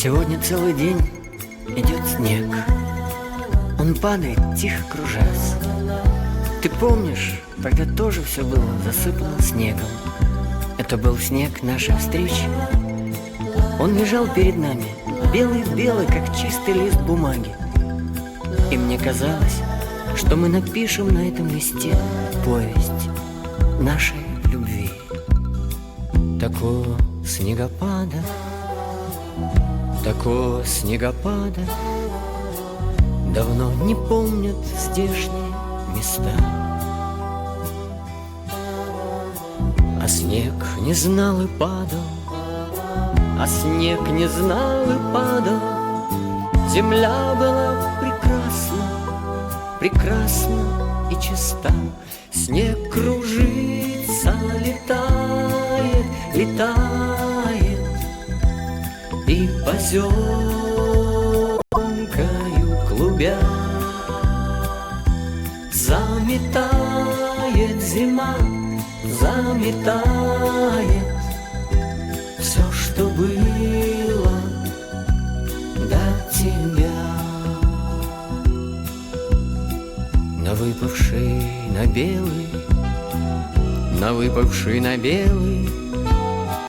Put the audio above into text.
Сегодня целый день идет снег. Он падает, тихо кружась. Ты помнишь, тогда тоже все было засыпано снегом. Это был снег нашей встречи. Он лежал перед нами, белый-белый, как чистый лист бумаги. И мне казалось, что мы напишем на этом листе повесть нашей любви. Такого снегопада давно не помнят здешние места. А снег не знал и падал, а снег не знал и падал. Земля была прекрасна и чиста. Снег кружится, летает и поземкою клубя заметает зима, заметает все, что было до тебя. На выпавший на белый